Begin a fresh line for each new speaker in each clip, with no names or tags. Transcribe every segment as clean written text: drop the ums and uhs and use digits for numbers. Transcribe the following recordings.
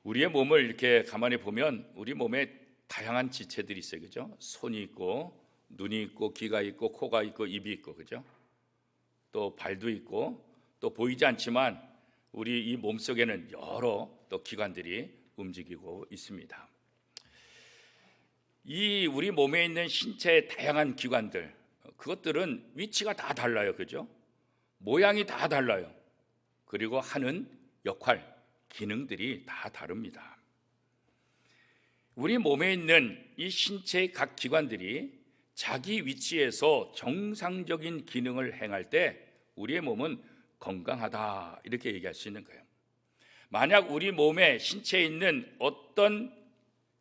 우리의 몸을 이렇게 가만히 보면 우리 몸에 다양한 지체들이 있어요. 그죠? 손이 있고 눈이 있고 귀가 있고 코가 있고 입이 있고, 그죠? 또 발도 있고 또 보이지 않지만 우리 이 몸속에는 여러 또 기관들이 움직이고 있습니다. 이 우리 몸에 있는 신체의 다양한 기관들, 그것들은 위치가 다 달라요. 그죠? 모양이 다 달라요. 그리고 하는 역할, 기능들이 다 다릅니다. 우리 몸에 있는 이 신체의 각 기관들이 자기 위치에서 정상적인 기능을 행할 때 우리의 몸은 건강하다, 이렇게 얘기할 수 있는 거예요. 만약 우리 몸에 신체에 있는 어떤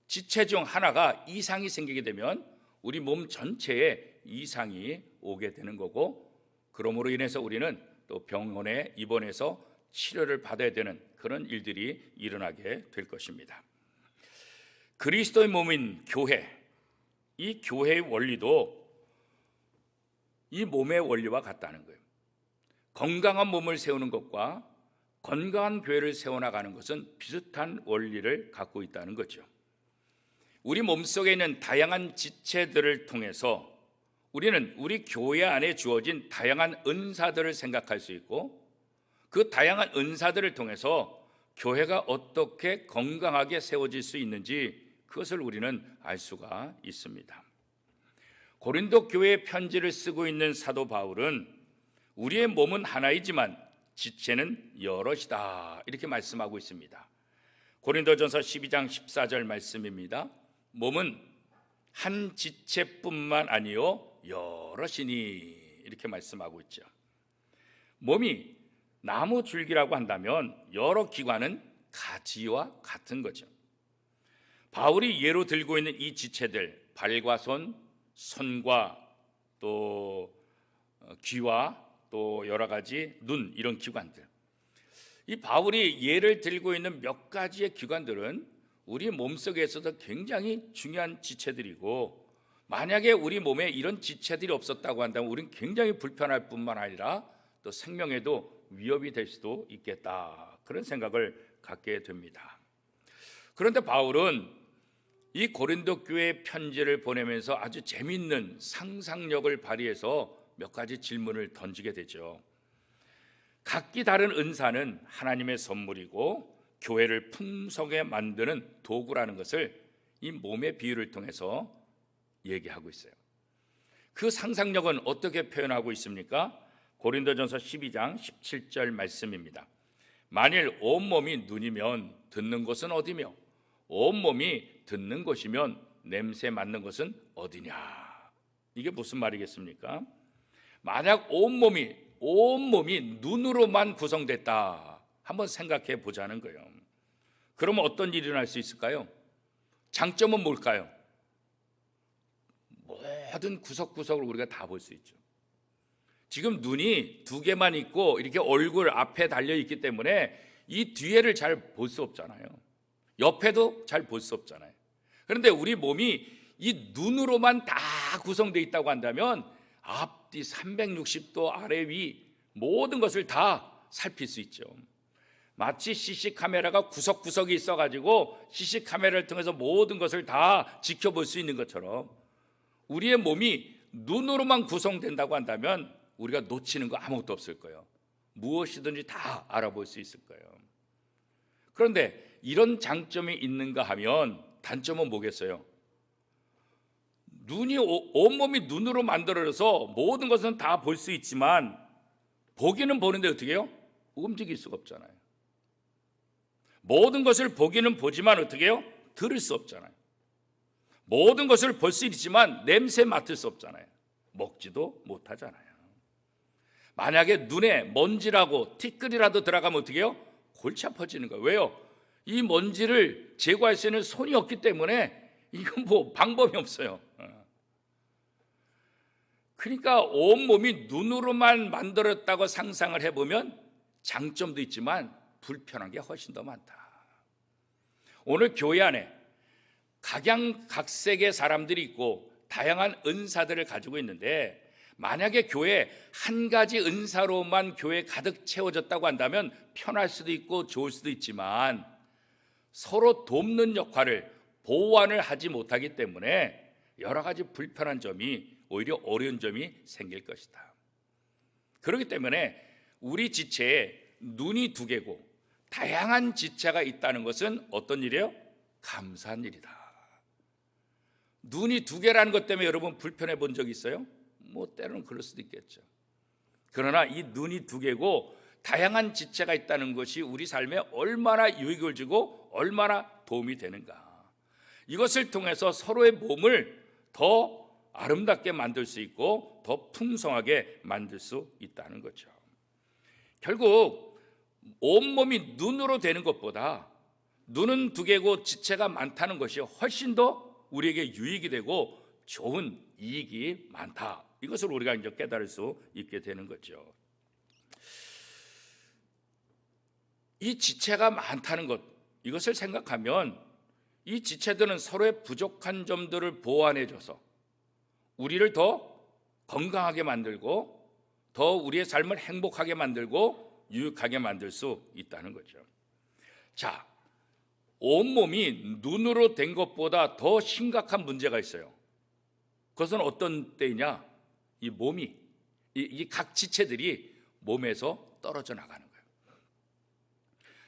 지체 중 하나가 이상이 생기게 되면 우리 몸 전체에 이상이 오게 되는 거고, 그러므로 인해서 우리는 또 병원에 입원해서 치료를 받아야 되는 그런 일들이 일어나게 될 것입니다. 그리스도의 몸인 교회, 이 교회의 원리도 이 몸의 원리와 같다는 거예요. 건강한 몸을 세우는 것과 건강한 교회를 세워나가는 것은 비슷한 원리를 갖고 있다는 거죠. 우리 몸속에 있는 다양한 지체들을 통해서 우리는 우리 교회 안에 주어진 다양한 은사들을 생각할 수 있고, 그 다양한 은사들을 통해서 교회가 어떻게 건강하게 세워질 수 있는지 그것을 우리는 알 수가 있습니다. 고린도 교회의 편지를 쓰고 있는 사도 바울은 우리의 몸은 하나이지만 지체는 여럿이다, 이렇게 말씀하고 있습니다. 고린도전서 12장 14절 말씀입니다. 몸은 한 지체뿐만 아니요 여럿이니, 이렇게 말씀하고 있죠. 몸이 나무 줄기라고 한다면 여러 기관은 가지와 같은 거죠. 바울이 예로 들고 있는 이 지체들, 발과 손, 손과 또 귀와 또 여러 가지 눈, 이런 기관들, 이 바울이 예를 들고 있는 몇 가지의 기관들은 우리 몸속에서도 굉장히 중요한 지체들이고, 만약에 우리 몸에 이런 지체들이 없었다고 한다면 우리는 굉장히 불편할 뿐만 아니라 또 생명에도 위협이 될 수도 있겠다, 그런 생각을 갖게 됩니다. 그런데 바울은 이 고린도 교회에 편지를 보내면서 아주 재미있는 상상력을 발휘해서 몇 가지 질문을 던지게 되죠. 각기 다른 은사는 하나님의 선물이고 교회를 풍성하게 만드는 도구라는 것을 이 몸의 비유를 통해서 얘기하고 있어요. 그 상상력은 어떻게 표현하고 있습니까? 고린도전서 12장 17절 말씀입니다. 만일 온몸이 눈이면 듣는 곳은 어디며 온몸이 듣는 곳이면 냄새 맡는 것은 어디냐. 이게 무슨 말이겠습니까? 만약 온몸이 눈으로만 구성됐다, 한번 생각해 보자는 거예요. 그러면 어떤 일이 일어날 수 있을까요? 장점은 뭘까요? 모든 구석구석을 우리가 다 볼 수 있죠. 지금 눈이 두 개만 있고 이렇게 얼굴 앞에 달려 있기 때문에 이 뒤에를 잘 볼 수 없잖아요. 옆에도 잘 볼 수 없잖아요. 그런데 우리 몸이 이 눈으로만 다 구성되어 있다고 한다면 앞뒤 360도 아래 위 모든 것을 다 살필 수 있죠. 마치 CC 카메라가 구석구석이 있어가지고 CC 카메라를 통해서 모든 것을 다 지켜볼 수 있는 것처럼 우리의 몸이 눈으로만 구성된다고 한다면 우리가 놓치는 거 아무것도 없을 거예요. 무엇이든지 다 알아볼 수 있을 거예요. 그런데 이런 장점이 있는가 하면 단점은 뭐겠어요? 온몸이 눈으로 만들어져서 모든 것은 다 볼 수 있지만 보기는 보는데 어떻게 해요? 움직일 수가 없잖아요. 모든 것을 보기는 보지만 어떻게 해요? 들을 수 없잖아요. 모든 것을 볼 수 있지만 냄새 맡을 수 없잖아요. 먹지도 못하잖아요. 만약에 눈에 먼지라고 티끌이라도 들어가면 어떻게 해요? 골치 아파지는 거예요. 왜요? 이 먼지를 제거할 수 있는 손이 없기 때문에 이건 뭐 방법이 없어요. 그러니까 온몸이 눈으로만 만들었다고 상상을 해보면 장점도 있지만 불편한 게 훨씬 더 많다. 오늘 교회 안에 각양각색의 사람들이 있고 다양한 은사들을 가지고 있는데, 만약에 교회 한 가지 은사로만 교회 가득 채워졌다고 한다면 편할 수도 있고 좋을 수도 있지만 서로 돕는 역할을 보완을 하지 못하기 때문에 여러 가지 불편한 점이, 오히려 어려운 점이 생길 것이다. 그렇기 때문에 우리 지체에 눈이 두 개고 다양한 지체가 있다는 것은 어떤 일이에요? 감사한 일이다. 눈이 두 개라는 것 때문에 여러분 불편해 본 적 있어요? 뭐 때로는 그럴 수도 있겠죠. 그러나 이 눈이 두 개고 다양한 지체가 있다는 것이 우리 삶에 얼마나 유익을 주고 얼마나 도움이 되는가, 이것을 통해서 서로의 몸을 더 아름답게 만들 수 있고 더 풍성하게 만들 수 있다는 거죠. 결국 온몸이 눈으로 되는 것보다 눈은 두 개고 지체가 많다는 것이 훨씬 더 우리에게 유익이 되고 좋은 이익이 많다, 이것을 우리가 이제 깨달을 수 있게 되는 거죠. 이 지체가 많다는 것, 이것을 생각하면 이 지체들은 서로의 부족한 점들을 보완해줘서 우리를 더 건강하게 만들고 더 우리의 삶을 행복하게 만들고 유익하게 만들 수 있다는 거죠. 자, 온몸이 눈으로 된 것보다 더 심각한 문제가 있어요. 그것은 어떤 때이냐? 이 몸이, 이 각 지체들이 몸에서 떨어져 나가는 거예요.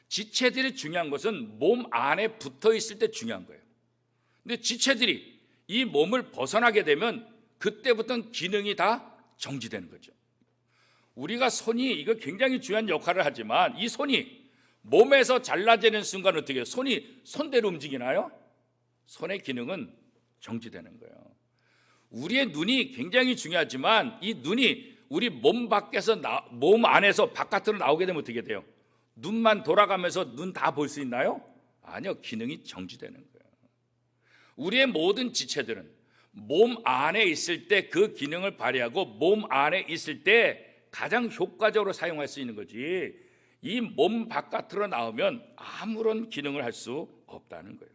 지체들이 중요한 것은 몸 안에 붙어 있을 때 중요한 거예요. 근데 지체들이 이 몸을 벗어나게 되면 그때부터는 기능이 다 정지되는 거죠. 우리가 손이 이거 굉장히 중요한 역할을 하지만 이 손이 몸에서 잘라지는 순간 어떻게 해요? 손이 손대로 움직이나요? 손의 기능은 정지되는 거예요. 우리의 눈이 굉장히 중요하지만 이 눈이 우리 몸 밖에서 몸 안에서 바깥으로 나오게 되면 어떻게 돼요? 눈만 돌아가면서 눈 다 볼 수 있나요? 아니요, 기능이 정지되는 거예요. 우리의 모든 지체들은 몸 안에 있을 때 그 기능을 발휘하고 몸 안에 있을 때 가장 효과적으로 사용할 수 있는 거지, 이 몸 바깥으로 나오면 아무런 기능을 할 수 없다는 거예요.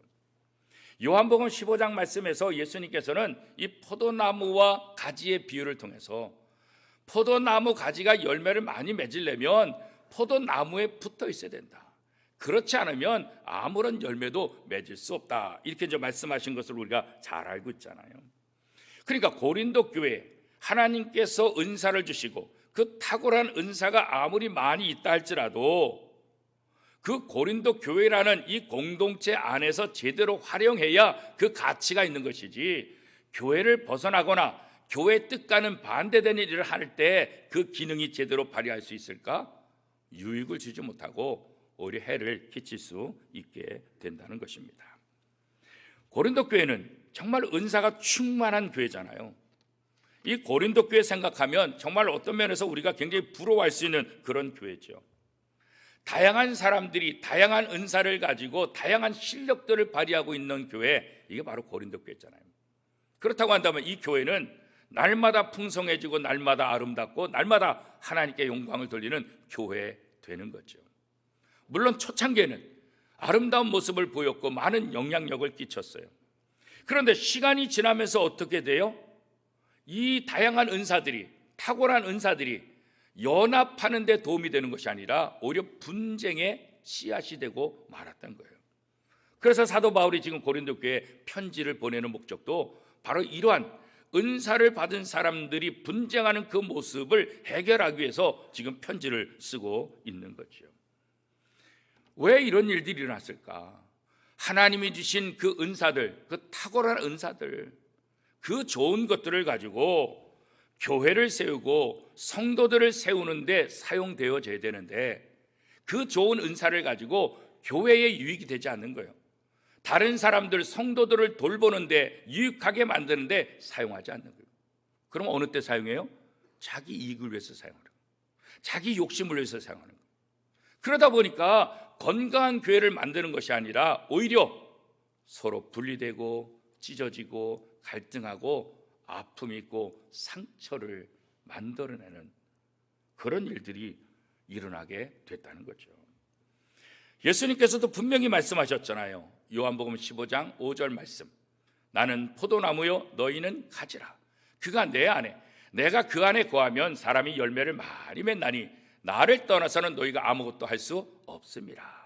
요한복음 15장 말씀에서 예수님께서는 이 포도나무와 가지의 비유를 통해서 포도나무 가지가 열매를 많이 맺으려면 포도나무에 붙어 있어야 된다. 그렇지 않으면 아무런 열매도 맺을 수 없다. 이렇게 이제 말씀하신 것을 우리가 잘 알고 있잖아요. 그러니까 고린도 교회에 하나님께서 은사를 주시고 그 탁월한 은사가 아무리 많이 있다 할지라도 그 고린도 교회라는 이 공동체 안에서 제대로 활용해야 그 가치가 있는 것이지, 교회를 벗어나거나 교회 뜻과는 반대되는 일을 할 때 그 기능이 제대로 발휘할 수 있을까? 유익을 주지 못하고 오히려 해를 끼칠 수 있게 된다는 것입니다. 고린도 교회는 정말 은사가 충만한 교회잖아요. 이 고린도 교회 생각하면 정말 어떤 면에서 우리가 굉장히 부러워할 수 있는 그런 교회죠. 다양한 사람들이 다양한 은사를 가지고 다양한 실력들을 발휘하고 있는 교회, 이게 바로 고린도 교회잖아요. 그렇다고 한다면 이 교회는 날마다 풍성해지고 날마다 아름답고 날마다 하나님께 영광을 돌리는 교회 되는 거죠. 물론 초창기에는 아름다운 모습을 보였고 많은 영향력을 끼쳤어요. 그런데 시간이 지나면서 어떻게 돼요? 이 다양한 은사들이, 탁월한 은사들이 연합하는 데 도움이 되는 것이 아니라 오히려 분쟁의 씨앗이 되고 말았던 거예요. 그래서 사도 바울이 지금 고린도 교회에 편지를 보내는 목적도 바로 이러한 은사를 받은 사람들이 분쟁하는 그 모습을 해결하기 위해서 지금 편지를 쓰고 있는 거죠. 왜 이런 일들이 일어났을까? 하나님이 주신 그 은사들, 그 탁월한 은사들, 그 좋은 것들을 가지고 교회를 세우고 성도들을 세우는데 사용되어져야 되는데 그 좋은 은사를 가지고 교회에 유익이 되지 않는 거예요. 다른 사람들, 성도들을 돌보는데 유익하게 만드는데 사용하지 않는 거예요. 그럼 어느 때 사용해요? 자기 이익을 위해서 사용하는 거예요. 자기 욕심을 위해서 사용하는 거예요. 그러다 보니까 건강한 교회를 만드는 것이 아니라 오히려 서로 분리되고 찢어지고 갈등하고 아픔이 있고 상처를 만들어내는 그런 일들이 일어나게 됐다는 거죠. 예수님께서도 분명히 말씀하셨잖아요. 요한복음 15장 5절 말씀. 나는 포도나무요 너희는 가지라. 그가 내 안에, 내가 그 안에 거하면 사람이 열매를 많이 맺나니 나를 떠나서는 너희가 아무것도 할 수 없습니다.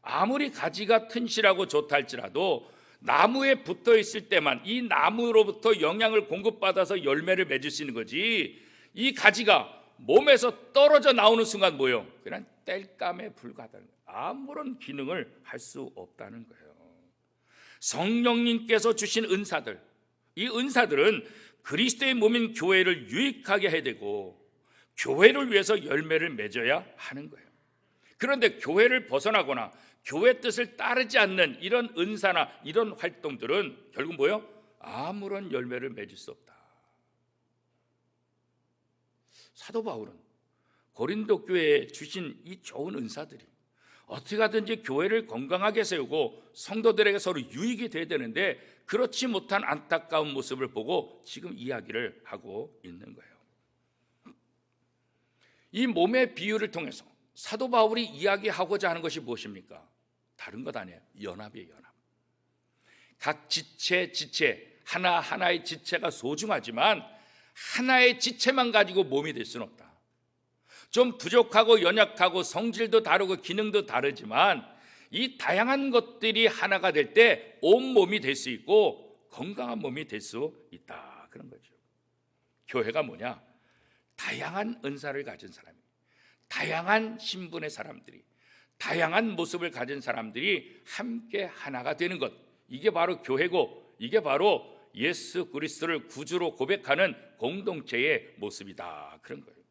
아무리 가지가 튼실하고 좋다 할지라도 나무에 붙어 있을 때만 이 나무로부터 영양을 공급받아서 열매를 맺을 수 있는 거지, 이 가지가 몸에서 떨어져 나오는 순간 뭐예요? 그냥 땔감에 불과하다는 거예요. 아무런 기능을 할 수 없다는 거예요. 성령님께서 주신 은사들, 이 은사들은 그리스도의 몸인 교회를 유익하게 해야 되고 교회를 위해서 열매를 맺어야 하는 거예요. 그런데 교회를 벗어나거나 교회 뜻을 따르지 않는 이런 은사나 이런 활동들은 결국 뭐예요? 아무런 열매를 맺을 수 없다. 사도 바울은 고린도 교회에 주신 이 좋은 은사들이 어떻게 하든지 교회를 건강하게 세우고 성도들에게 서로 유익이 돼야 되는데 그렇지 못한 안타까운 모습을 보고 지금 이야기를 하고 있는 거예요. 이 몸의 비유를 통해서 사도 바울이 이야기하고자 하는 것이 무엇입니까? 다른 것 아니에요. 연합이에요, 연합. 각 지체 하나하나의 지체가 소중하지만 하나의 지체만 가지고 몸이 될 수는 없다. 좀 부족하고 연약하고 성질도 다르고 기능도 다르지만 이 다양한 것들이 하나가 될 때 온몸이 될 수 있고 건강한 몸이 될 수 있다, 그런 거죠. 교회가 뭐냐? 다양한 은사를 가진 사람이, 다양한 신분의 사람들이, 다양한 모습을 가진 사람들이 함께 하나가 되는 것, 이게 바로 교회고 이게 바로 예수 그리스도를 구주로 고백하는 공동체의 모습이다, 그런 거예요.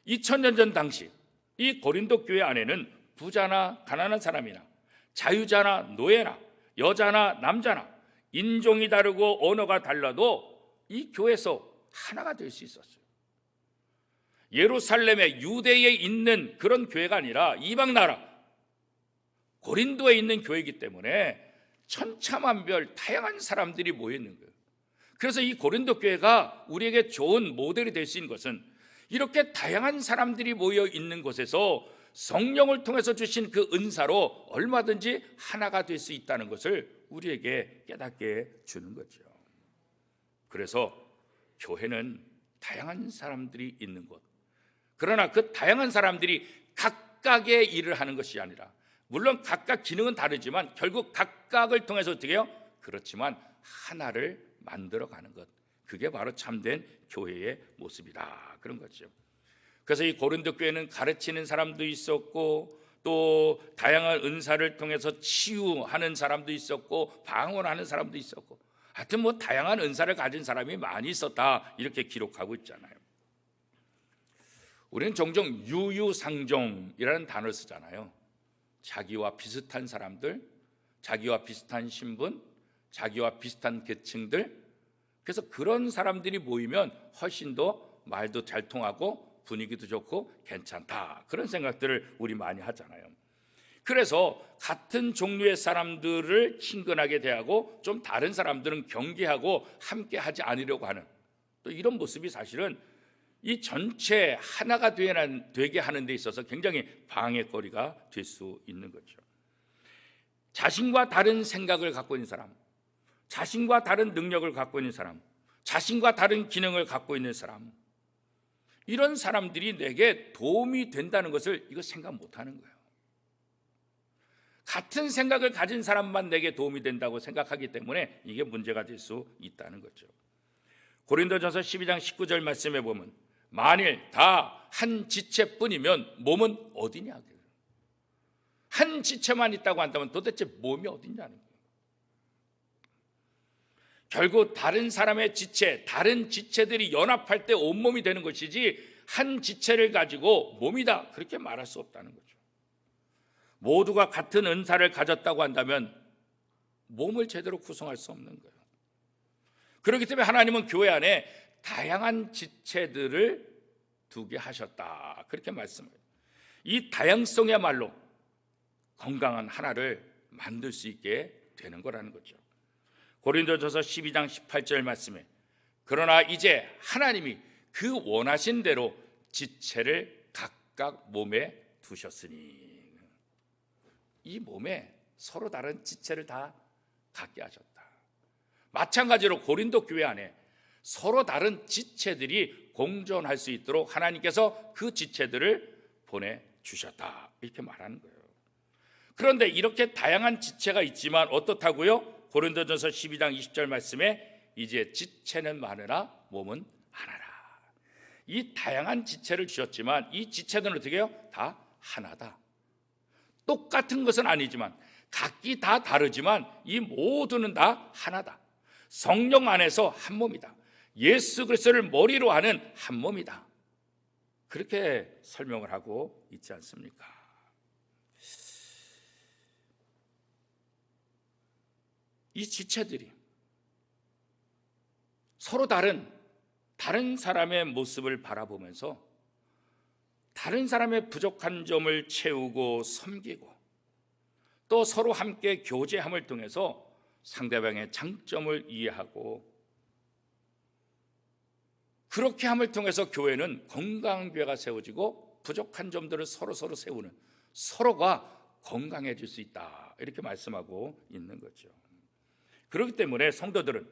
2000년 전 당시 이 고린도 교회 안에는 부자나 가난한 사람이나 자유자나 노예나 여자나 남자나 인종이 다르고 언어가 달라도 이 교회에서 하나가 될 수 있었어요. 예루살렘에 유대에 있는 그런 교회가 아니라 이방 나라 고린도에 있는 교회이기 때문에 천차만별 다양한 사람들이 모여 있는 거예요. 그래서 이 고린도 교회가 우리에게 좋은 모델이 될 수 있는 것은 이렇게 다양한 사람들이 모여 있는 곳에서 성령을 통해서 주신 그 은사로 얼마든지 하나가 될 수 있다는 것을 우리에게 깨닫게 주는 거죠. 그래서 교회는 다양한 사람들이 있는 곳, 그러나 그 다양한 사람들이 각각의 일을 하는 것이 아니라, 물론 각각 기능은 다르지만 결국 각각을 통해서 어떻게 해요? 그렇지만 하나를 만들어가는 것, 그게 바로 참된 교회의 모습이다, 그런 거죠. 그래서 이 고린도 교회는 가르치는 사람도 있었고 또 다양한 은사를 통해서 치유하는 사람도 있었고 방언하는 사람도 있었고, 하여튼 뭐 다양한 은사를 가진 사람이 많이 있었다, 이렇게 기록하고 있잖아요. 우리는 종종 유유상종이라는 단어를 쓰잖아요. 자기와 비슷한 사람들, 자기와 비슷한 신분, 자기와 비슷한 계층들, 그래서 그런 사람들이 모이면 훨씬 더 말도 잘 통하고 분위기도 좋고 괜찮다, 그런 생각들을 우리 많이 하잖아요. 그래서 같은 종류의 사람들을 친근하게 대하고 좀 다른 사람들은 경계하고 함께 하지 않으려고 하는, 또 이런 모습이 사실은 이 전체 하나가 되게 하는 데 있어서 굉장히 방해거리가 될 수 있는 거죠. 자신과 다른 생각을 갖고 있는 사람, 자신과 다른 능력을 갖고 있는 사람, 자신과 다른 기능을 갖고 있는 사람, 이런 사람들이 내게 도움이 된다는 것을 이거 생각 못하는 거예요. 같은 생각을 가진 사람만 내게 도움이 된다고 생각하기 때문에 이게 문제가 될 수 있다는 거죠. 고린도전서 12장 19절 말씀에 보면 만일 다 한 지체뿐이면 몸은 어디냐, 한 지체만 있다고 한다면 도대체 몸이 어디냐는 거예요. 결국 다른 사람의 지체, 다른 지체들이 연합할 때 온몸이 되는 것이지 한 지체를 가지고 몸이다, 그렇게 말할 수 없다는 거죠. 모두가 같은 은사를 가졌다고 한다면 몸을 제대로 구성할 수 없는 거예요. 그렇기 때문에 하나님은 교회 안에 다양한 지체들을 두게 하셨다, 그렇게 말씀해요. 이 다양성이야말로 건강한 하나를 만들 수 있게 되는 거라는 거죠. 고린도전서 12장 18절 말씀에 그러나 이제 하나님이 그 원하신 대로 지체를 각각 몸에 두셨으니, 이 몸에 서로 다른 지체를 다 갖게 하셨다. 마찬가지로 고린도 교회 안에 서로 다른 지체들이 공존할 수 있도록 하나님께서 그 지체들을 보내주셨다, 이렇게 말하는 거예요. 그런데 이렇게 다양한 지체가 있지만 어떻다고요? 고린도전서 12장 20절 말씀에 이제 지체는 많으나 몸은 하나라. 이 다양한 지체를 주셨지만 이 지체들은 어떻게 해요? 다 하나다. 똑같은 것은 아니지만 각기 다 다르지만 이 모두는 다 하나다. 성령 안에서 한 몸이다. 예수 그리스도를 머리로 하는 한 몸이다. 그렇게 설명을 하고 있지 않습니까? 이 지체들이 서로 다른 사람의 모습을 바라보면서 다른 사람의 부족한 점을 채우고 섬기고 또 서로 함께 교제함을 통해서 상대방의 장점을 이해하고 그렇게 함을 통해서 교회는 건강한 교회가 세워지고 부족한 점들을 서로 세우는 서로가 건강해질 수 있다. 이렇게 말씀하고 있는 거죠. 그렇기 때문에 성도들은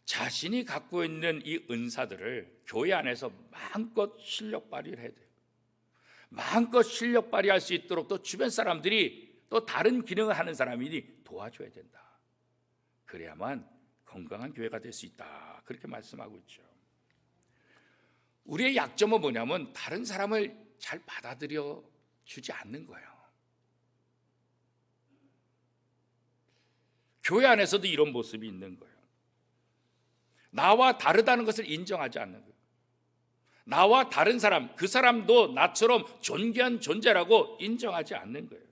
자신이 갖고 있는 이 은사들을 교회 안에서 마음껏 실력 발휘를 해야 돼요. 마음껏 실력 발휘할 수 있도록 또 주변 사람들이 또 다른 기능을 하는 사람이 도와줘야 된다. 그래야만 건강한 교회가 될 수 있다. 그렇게 말씀하고 있죠. 우리의 약점은 뭐냐면 다른 사람을 잘 받아들여 주지 않는 거예요. 교회 안에서도 이런 모습이 있는 거예요. 나와 다르다는 것을 인정하지 않는 거예요. 나와 다른 사람, 그 사람도 나처럼 존귀한 존재라고 인정하지 않는 거예요.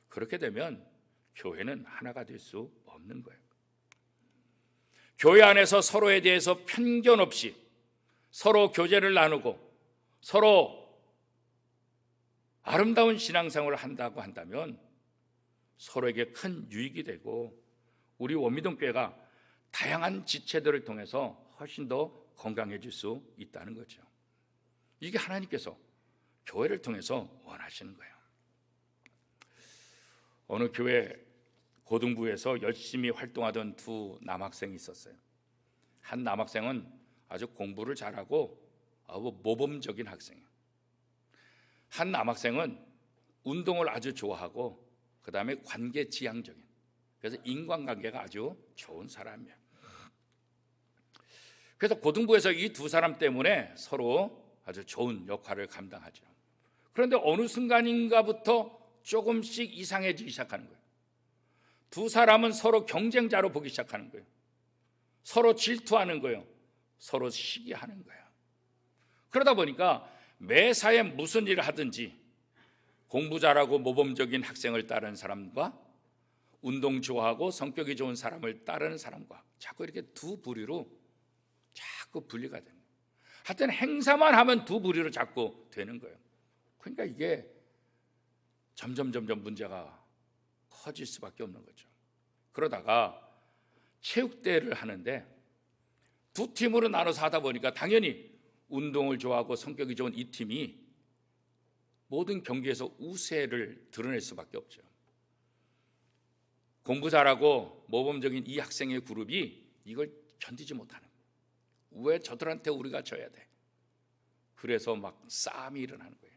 그렇게 되면 교회는 하나가 될 수 없는 거예요. 교회 안에서 서로에 대해서 편견 없이 서로 교제를 나누고 서로 아름다운 신앙생활을 한다고 한다면 서로에게 큰 유익이 되고 우리 원미동교회가 다양한 지체들을 통해서 훨씬 더 건강해질 수 있다는 거죠. 이게 하나님께서 교회를 통해서 원하시는 거예요. 어느 교회 고등부에서 열심히 활동하던 두 남학생이 있었어요. 한 남학생은 아주 공부를 잘하고 아주 모범적인 학생이에요. 한 남학생은 운동을 아주 좋아하고 그 다음에 관계지향적인, 그래서 인간관계가 아주 좋은 사람이에요. 그래서 고등부에서 이 두 사람 때문에 서로 아주 좋은 역할을 감당하죠. 그런데 어느 순간인가부터 조금씩 이상해지기 시작하는 거예요. 두 사람은 서로 경쟁자로 보기 시작하는 거예요. 서로 질투하는 거예요. 서로 시기하는 거예요. 그러다 보니까 매사에 무슨 일을 하든지 공부 잘하고 모범적인 학생을 따르는 사람과 운동 좋아하고 성격이 좋은 사람을 따르는 사람과 자꾸 이렇게 두 부류로 자꾸 분리가 되는 거예요. 하여튼 행사만 하면 두 부류로 자꾸 되는 거예요. 그러니까 이게 점점 문제가 커질 수밖에 없는 거죠. 그러다가 체육대회를 하는데 두 팀으로 나눠서 하다 보니까 당연히 운동을 좋아하고 성격이 좋은 이 팀이 모든 경기에서 우세를 드러낼 수밖에 없죠. 공부 잘하고 모범적인 이 학생의 그룹이 이걸 견디지 못하는 거예요. 왜 저들한테 우리가 져야 돼? 그래서 막 싸움이 일어나는 거예요.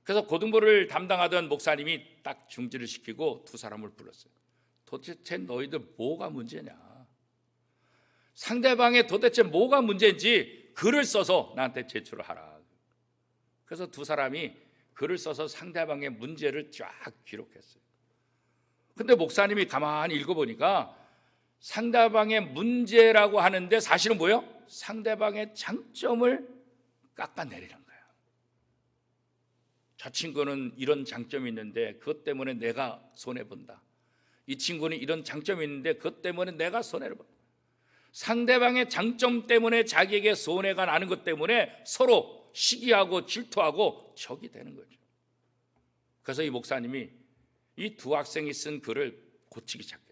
그래서 고등부를 담당하던 목사님이 딱 중지를 시키고 두 사람을 불렀어요. 도대체 너희들 뭐가 문제냐? 상대방의 도대체 뭐가 문제인지 글을 써서 나한테 제출을 하라. 그래서 두 사람이 글을 써서 상대방의 문제를 쫙 기록했어요. 근데 목사님이 가만히 읽어보니까 상대방의 문제라고 하는데 사실은 뭐예요? 상대방의 장점을 깎아내리는 거예요. 저 친구는 이런 장점이 있는데 그것 때문에 내가 손해본다. 이 친구는 이런 장점이 있는데 그것 때문에 내가 손해를 본다. 상대방의 장점 때문에 자기에게 손해가 나는 것 때문에 서로 시기하고 질투하고 적이 되는 거죠. 그래서 이 목사님이 이 두 학생이 쓴 글을 고치기 시작해요.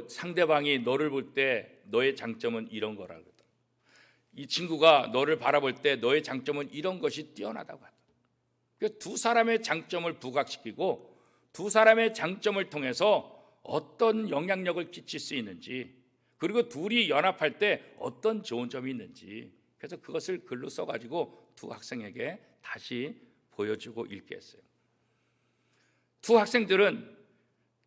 상대방이 너를 볼 때 너의 장점은 이런 거라고 하다. 이 친구가 너를 바라볼 때 너의 장점은 이런 것이 뛰어나다고 하다. 두 사람의 장점을 부각시키고 두 사람의 장점을 통해서 어떤 영향력을 끼칠 수 있는지, 그리고 둘이 연합할 때 어떤 좋은 점이 있는지, 그래서 그것을 글로 써가지고 두 학생에게 다시 보여주고 읽게 했어요. 두 학생들은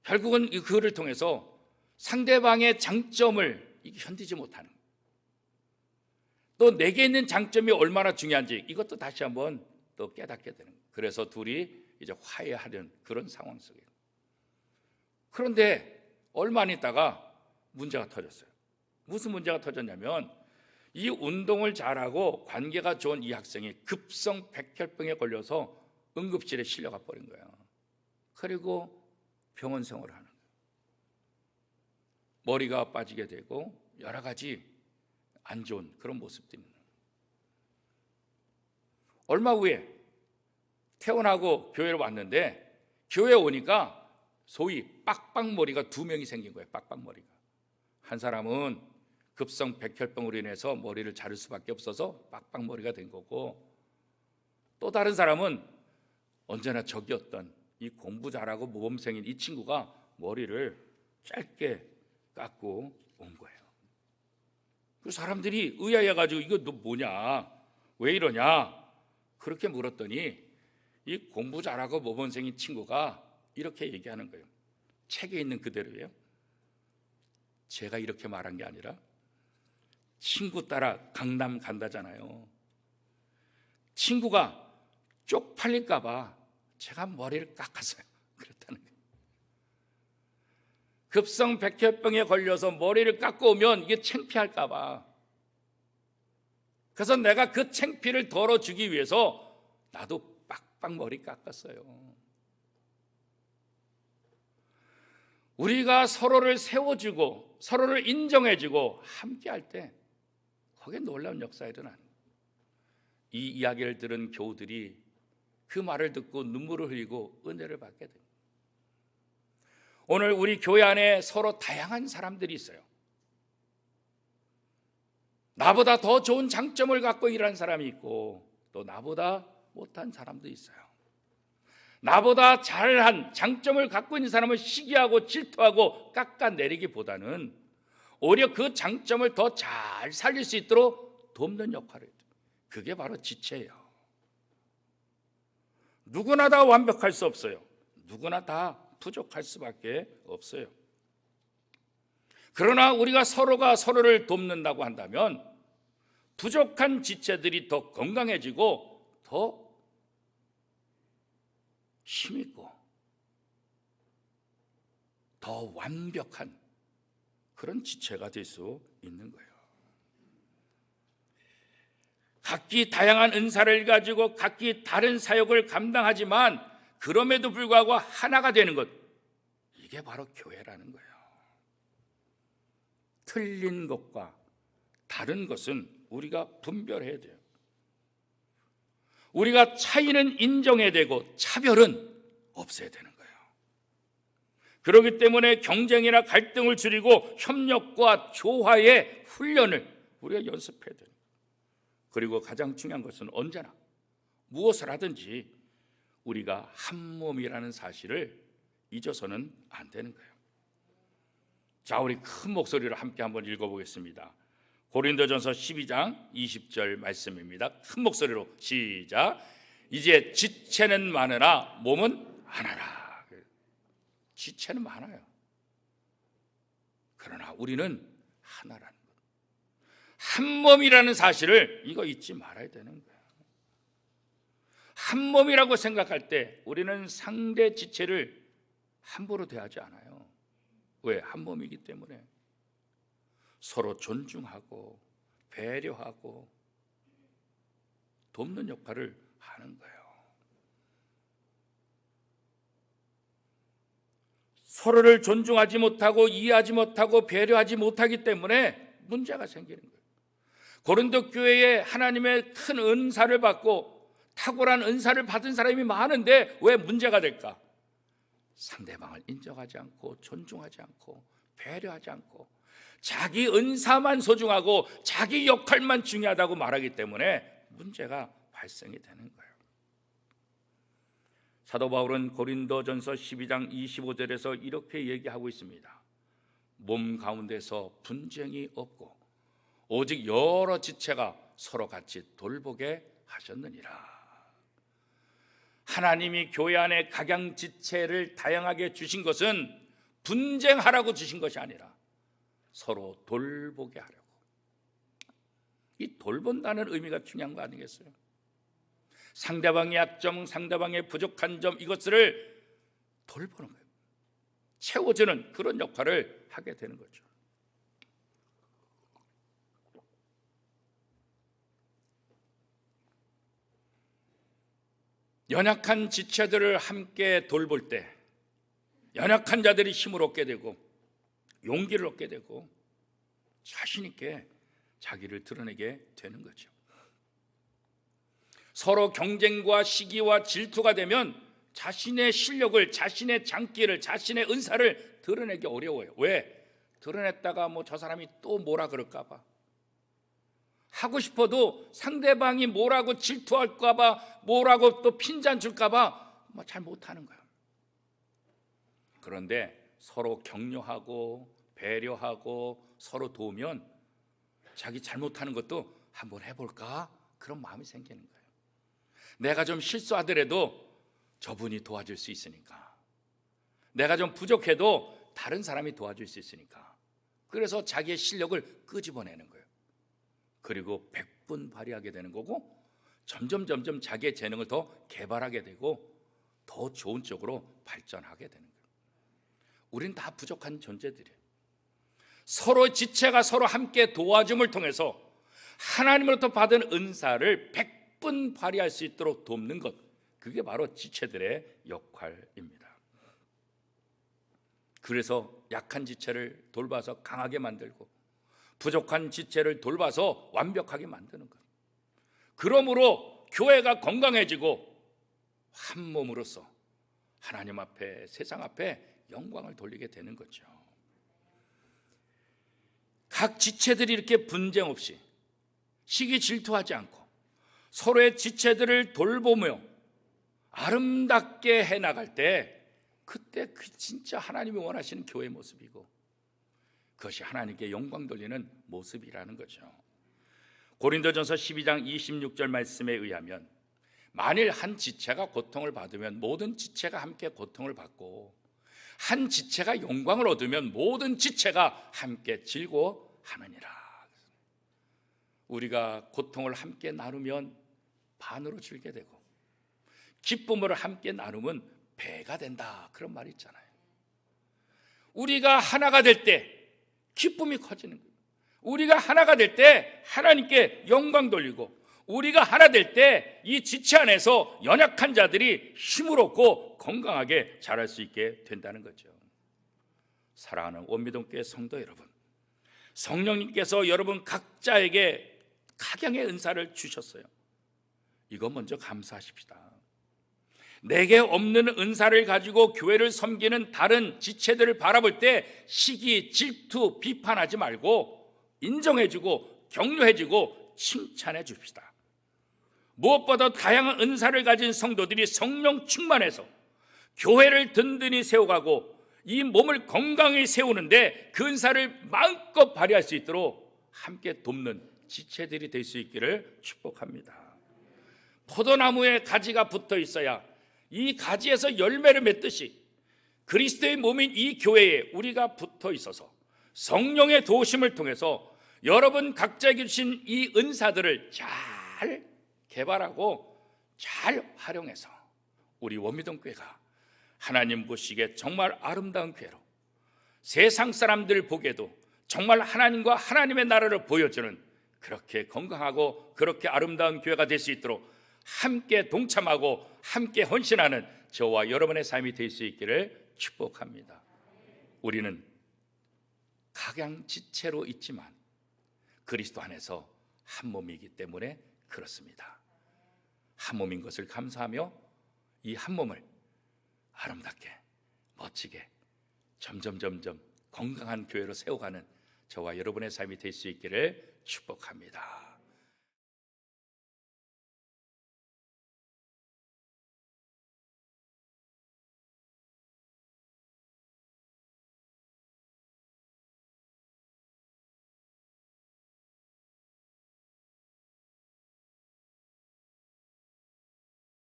결국은 이 글을 통해서 상대방의 장점을 견디지 못하는, 또 내게 있는 장점이 얼마나 중요한지 이것도 다시 한번 또 깨닫게 되는 거예요. 그래서 둘이 이제 화해하려는 그런 상황 속이에요. 그런데 얼마 안 있다가 문제가 터졌어요. 무슨 문제가 터졌냐면 이 운동을 잘하고 관계가 좋은 이 학생이 급성 백혈병에 걸려서 응급실에 실려가 버린 거예요. 그리고 병원 생활을 하는 거예요. 머리가 빠지게 되고 여러 가지 안 좋은 그런 모습들이 있는 거예요. 얼마 후에 퇴원하고 교회를 왔는데, 교회에 오니까 소위 빡빡머리가 두 명이 생긴 거예요. 빡빡머리가. 한 사람은 급성 백혈병으로 인해서 머리를 자를 수밖에 없어서 빡빡머리가 된 거고, 또 다른 사람은 언제나 적이었던 이 공부 잘하고 모범생인 이 친구가 머리를 짧게 깎고 온 거예요. 그 사람들이 의아해가지고 이거 너 뭐냐, 왜 이러냐 그렇게 물었더니 이 공부 잘하고 모범생인 친구가 이렇게 얘기하는 거예요. 책에 있는 그대로예요. 제가 이렇게 말한 게 아니라 친구 따라 강남 간다잖아요. 친구가 쪽팔릴까 봐 제가 머리를 깎았어요. 그렇다는 거예요. 급성 백혈병에 걸려서 머리를 깎고 오면 이게 창피할까 봐, 그래서 내가 그 창피를 덜어주기 위해서 나도 빡빡 머리 깎았어요. 우리가 서로를 세워주고 서로를 인정해주고 함께할 때 거기에 놀라운 역사가 일어나는 거예요. 이 이야기를 들은 교우들이 그 말을 듣고 눈물을 흘리고 은혜를 받게 됩니다. 오늘 우리 교회 안에 서로 다양한 사람들이 있어요. 나보다 더 좋은 장점을 갖고 일하는 사람이 있고, 또 나보다 못한 사람도 있어요. 나보다 잘한 장점을 갖고 있는 사람을 시기하고 질투하고 깎아내리기보다는 오히려 그 장점을 더 잘 살릴 수 있도록 돕는 역할을 해요. 그게 바로 지체예요. 누구나 다 완벽할 수 없어요. 누구나 다 부족할 수밖에 없어요. 그러나 우리가 서로가 서로를 돕는다고 한다면 부족한 지체들이 더 건강해지고 더 힘있고 더 완벽한 그런 지체가 될 수 있는 거예요. 각기 다양한 은사를 가지고 각기 다른 사역을 감당하지만 그럼에도 불구하고 하나가 되는 것, 이게 바로 교회라는 거예요. 틀린 것과 다른 것은 우리가 분별해야 돼요. 우리가 차이는 인정해야 되고 차별은 없애야 되는 거예요. 그렇기 때문에 경쟁이나 갈등을 줄이고 협력과 조화의 훈련을 우리가 연습해야 돼요. 그리고 가장 중요한 것은 언제나 무엇을 하든지 우리가 한 몸이라는 사실을 잊어서는 안 되는 거예요. 자, 우리 큰 목소리로 함께 한번 읽어보겠습니다. 고린도전서 12장 20절 말씀입니다. 큰 목소리로 시작. 이제 지체는 많으나 몸은 하나라. 지체는 많아요. 그러나 우리는 하나라는 것, 한 몸이라는 사실을 이거 잊지 말아야 되는 거예요. 한 몸이라고 생각할 때 우리는 상대 지체를 함부로 대하지 않아요. 왜? 한 몸이기 때문에 서로 존중하고 배려하고 돕는 역할을 하는 거예요. 서로를 존중하지 못하고 이해하지 못하고 배려하지 못하기 때문에 문제가 생기는 거예요. 고린도 교회에 하나님의 큰 은사를 받고 탁월한 은사를 받은 사람이 많은데 왜 문제가 될까? 상대방을 인정하지 않고 존중하지 않고 배려하지 않고 자기 은사만 소중하고 자기 역할만 중요하다고 말하기 때문에 문제가 발생이 되는 거예요. 사도 바울은 고린도전서 12장 25절에서 이렇게 얘기하고 있습니다. 몸 가운데서 분쟁이 없고 오직 여러 지체가 서로 같이 돌보게 하셨느니라. 하나님이 교회 안에 각양지체를 다양하게 주신 것은 분쟁하라고 주신 것이 아니라 서로 돌보게 하려고. 이 돌본다는 의미가 중요한 거 아니겠어요? 상대방의 약점, 상대방의 부족한 점, 이것을 돌보는 거예요. 채워주는 그런 역할을 하게 되는 거죠. 연약한 지체들을 함께 돌볼 때 연약한 자들이 힘을 얻게 되고 용기를 얻게 되고 자신 있게 자기를 드러내게 되는 거죠. 서로 경쟁과 시기와 질투가 되면 자신의 실력을, 자신의 장기를, 자신의 은사를 드러내기 어려워요. 왜? 드러냈다가 저 사람이 또 뭐라 그럴까 봐, 하고 싶어도 상대방이 뭐라고 질투할까 봐, 뭐라고 또 핀잔 줄까 봐 잘 못하는 거야. 그런데 서로 격려하고 배려하고 서로 도우면 자기 잘못하는 것도 한번 해볼까, 그런 마음이 생기는 거예요. 내가 좀 실수하더라도 저분이 도와줄 수 있으니까, 내가 좀 부족해도 다른 사람이 도와줄 수 있으니까, 그래서 자기의 실력을 끄집어내는 거예요. 그리고 백분 발휘하게 되는 거고, 점점 자기의 재능을 더 개발하게 되고 더 좋은 쪽으로 발전하게 되는 거예요. 우린 다 부족한 존재들이에요. 서로 지체가 서로 함께 도와줌을 통해서 하나님으로부터 받은 은사를 백분 발휘할 수 있도록 돕는 것, 그게 바로 지체들의 역할입니다. 그래서 약한 지체를 돌봐서 강하게 만들고 부족한 지체를 돌봐서 완벽하게 만드는 것. 그러므로 교회가 건강해지고 한 몸으로서 하나님 앞에, 세상 앞에 영광을 돌리게 되는 거죠. 각 지체들이 이렇게 분쟁 없이 시기 질투하지 않고 서로의 지체들을 돌보며 아름답게 해나갈 때, 그때 그 진짜 하나님이 원하시는 교회의 모습이고 그것이 하나님께 영광 돌리는 모습이라는 거죠. 고린도전서 12장 26절 말씀에 의하면 만일 한 지체가 고통을 받으면 모든 지체가 함께 고통을 받고 한 지체가 영광을 얻으면 모든 지체가 함께 즐거워하느니라. 우리가 고통을 함께 나누면 반으로 줄게 되고 기쁨을 함께 나누면 배가 된다, 그런 말이 있잖아요. 우리가 하나가 될 때 기쁨이 커지는 거예요. 우리가 하나가 될 때 하나님께 영광 돌리고, 우리가 하나 될 때 이 지체 안에서 연약한 자들이 힘을 얻고 건강하게 자랄 수 있게 된다는 거죠. 사랑하는 원미동교회 성도 여러분, 성령님께서 여러분 각자에게 각양의 은사를 주셨어요. 이거 먼저 감사하십시다. 내게 없는 은사를 가지고 교회를 섬기는 다른 지체들을 바라볼 때 시기, 질투, 비판하지 말고 인정해주고 격려해주고 칭찬해 줍시다. 무엇보다 다양한 은사를 가진 성도들이 성령 충만해서 교회를 든든히 세워가고 이 몸을 건강히 세우는데 그 은사를 마음껏 발휘할 수 있도록 함께 돕는 지체들이 될 수 있기를 축복합니다. 포도나무에 가지가 붙어 있어야 이 가지에서 열매를 맺듯이 그리스도의 몸인 이 교회에 우리가 붙어 있어서 성령의 도우심을 통해서 여러분 각자에게 주신 이 은사들을 잘 개발하고 잘 활용해서 우리 원미동교회가 하나님 보시기에 정말 아름다운 교회로, 세상 사람들 보기에도 정말 하나님과 하나님의 나라를 보여주는 그렇게 건강하고 그렇게 아름다운 교회가 될 수 있도록 함께 동참하고 함께 헌신하는 저와 여러분의 삶이 될 수 있기를 축복합니다. 우리는 각양지체로 있지만 그리스도 안에서 한 몸이기 때문에 그렇습니다. 한 몸인 것을 감사하며 이 한 몸을 아름답게 멋지게 점점 건강한 교회로 세워가는 저와 여러분의 삶이 될 수 있기를 축복합니다.